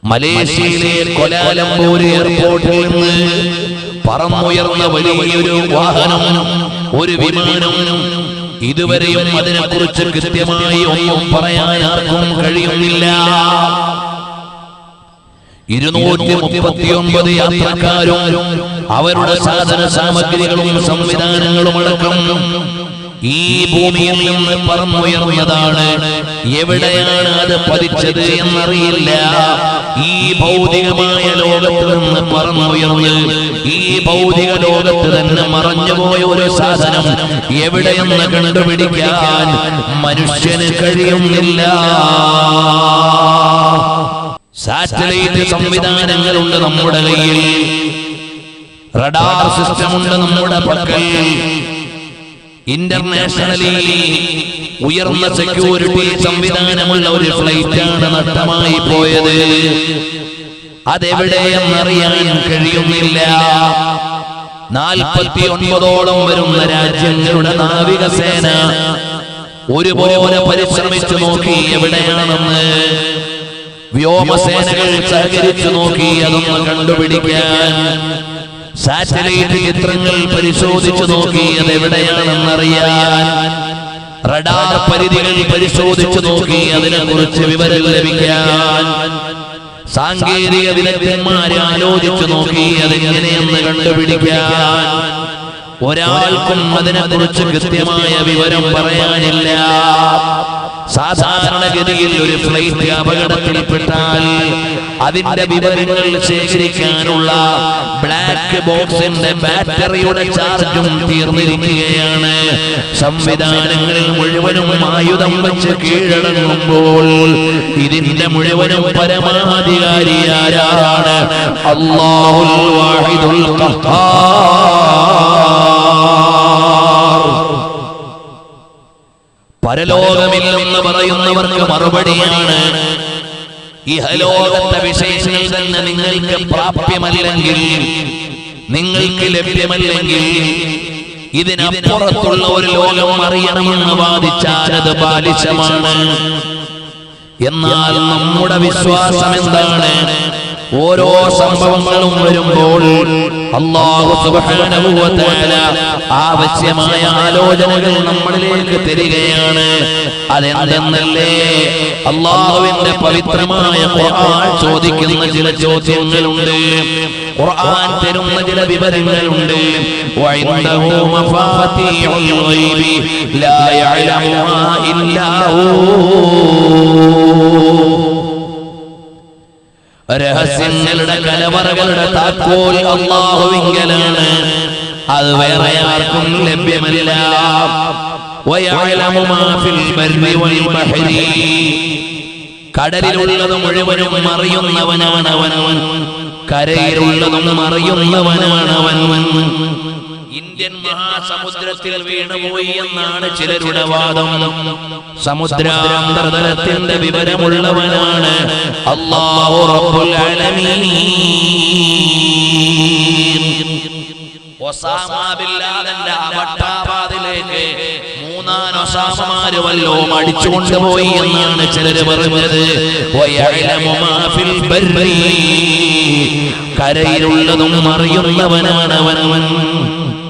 മലേഷ്യയിലെ കോലാലംപൂർ എയർപോർട്ടിൽ നിന്ന് പറന്നുയർന്ന വലിയൊരു വാഹനം, ഒരു വിമാനം. ഇതുവരെയും അതിനെക്കുറിച്ച് കൃത്യമായി ഒന്നും പറയാൻ ആർക്കും കഴിയുന്നില്ല. 239 യാത്രക്കാരും അവരുടെ സാധന സാമഗ്രികളും സംവിധാനങ്ങളും അടക്കം ഈ ഭൂമിയിൽ നിന്ന് പറന്നുയർന്നതാണ്. എവിടെയാണ് അത് പതിച്ചത് എന്നറിയില്ല. ഈ ഭൗതികമായ ലോകത്ത് നിന്ന് പറന്നുയർന്ന് ഈ ഭൗതിക ലോകത്ത് തന്നെ മറഞ്ഞുപോയ ഒരു സാധനം എവിടെയെന്ന് കണ്ടുപിടിക്കാൻ മനുഷ്യന് കഴിയുന്നില്ല. സാറ്റലൈറ്റ് സംവിധാനങ്ങളുണ്ട് നമ്മുടെ കയ്യിൽ, റഡാർ സിസ്റ്റം ഉണ്ട് നമ്മുടെ പക്കൽ. ഇന്റർനാഷണലി ഉയർന്ന സെക്യൂരിറ്റി സംവിധാനമുള്ള ഒരു ഫ്ലൈറ്റാണ് നഷ്ടമായി പോയത്. അതെവിടെയെന്നറിയാൻ കഴിയുന്നില്ല. 49ഓളം വരുന്ന രാജ്യങ്ങളുടെ നാവികസേന ഒരുപോലെ പരിശ്രമിച്ചു നോക്കി എവിടെയാണെന്ന്. വ്യോമസേനകൾ സഹകരിച്ചു നോക്കി അതൊന്ന് കണ്ടുപിടിക്കാൻ. സാറ്റലൈറ്റ് ചിത്രങ്ങൾ പരിശോധിച്ചു നോക്കി അതെവിടെയാണെന്നറിയാൻ. റഡാർ പരിധികൾ പരിശോധിച്ചു നോക്കി അതിനെക്കുറിച്ച് വിവരം ലഭിക്കാൻ. സാങ്കേതിക വിദഗ്ധന്മാരെ ആലോചിച്ചു നോക്കി അതെങ്ങനെയെന്ന് കണ്ടുപിടിക്കാൻ. ഒരാൾക്കും അതിനെക്കുറിച്ച് കൃത്യമായ വിവരം പറയാനില്ല. സാധാരണഗതിയിൽ ഒരു ഫ്ലൈറ്റ് അപകടത്തിൽപ്പെട്ടാൽ അതിന്റെ വിവരങ്ങൾ ശേഖരിക്കാനുള്ള ബ്ലാക്ക് ബോക്സിന്റെ ബാറ്ററിയുടെ ചാർജും തീർന്നിരിക്കുകയാണ്. സംവിധാനങ്ങളിൽ മുഴുവനും ആയുധം വെച്ച് കീഴടങ്ങുമ്പോൾ ഇതിന്റെ മുഴുവനും പരമാധികാരി ആരാണ്? അല്ലാഹുൽ വാഹിദുൽ ഖഹാർ. പരലോകമില്ലെന്ന് പറയുന്നവർക്ക് മറുപടിയാണ്, ഇഹലോകത്തെ വിശേഷങ്ങൾ തന്നെ നിങ്ങൾക്ക് പ്രാപ്യമല്ലെങ്കിൽ, നിങ്ങൾക്ക് ലഭ്യമല്ലെങ്കിൽ ഇതിനപ്പുറത്തുള്ള ഒരു ലോകം അറിയണമെന്ന് വാദിച്ചാൽ അത് ബാലിശമാണ്. എന്നാൽ നമ്മുടെ വിശ്വാസം എന്താണ്? ഓരോ സംഭവങ്ങളും വരുമ്പോൾ അല്ലാഹു സുബ്ഹാനഹു വ തആല ആവശ്യമായ ആലോചനകൾ നമ്മളിലേക്ക് തരികയാണ്. അതെന്തെന്നല്ലേ? അല്ലാഹുവിന്റെ പവിത്രമായ ഖുർആൻ ചോദിക്കുന്ന ചില ചോദ്യങ്ങളുണ്ട്, ഖുർആൻ തരുന്ന ചില വിവരങ്ങളുണ്ട്. വഇൻദഹു മഫാത്തിഹുൽ ഗൈബി ലാ യഅലമുഹാ ഇല്ലാ ഹു. രഹസ്യങ്ങളുടെ കലവറകളുടെ താക്കോൽ അല്ലാഹുവിങ്കലാണ്, അത് വേറെ ആർക്കും ലഭ്യമല്ല. വയഅലമു മാ ഫിൽ ബർരി വൽ ബഹരി. കടലിലുള്ളത് മുഴുവനും അറിയുന്നവനാണ് അവൻ, കരയിലുള്ളതും അറിയുന്നവനാണ് അവൻ. ഇന്ത്യൻ മഹാസമുദ്രത്തിൽ വീണുപോയി എന്നാണ് ചിലരുടെ വാദം. സമുദ്രാന്തർതലത്തിന്റെ വിവരമുള്ളവനാണ് അല്ലാഹു റബ്ബുൽ ആലമീൻ. ഒസാമ ബിൻ ലാദന്റെ അബട്ടാബാദിലേക്ക് 3 ഒസാമമാര് വല്ലോം അടിച്ചുകൊണ്ടുപോയി എന്നാണ് ചിലര് പറഞ്ഞത്. വയഅലമു മാ ഫിൽ ബർരി. കരയിലുള്ളതും അറിയുന്നവനാണ് അവൻ.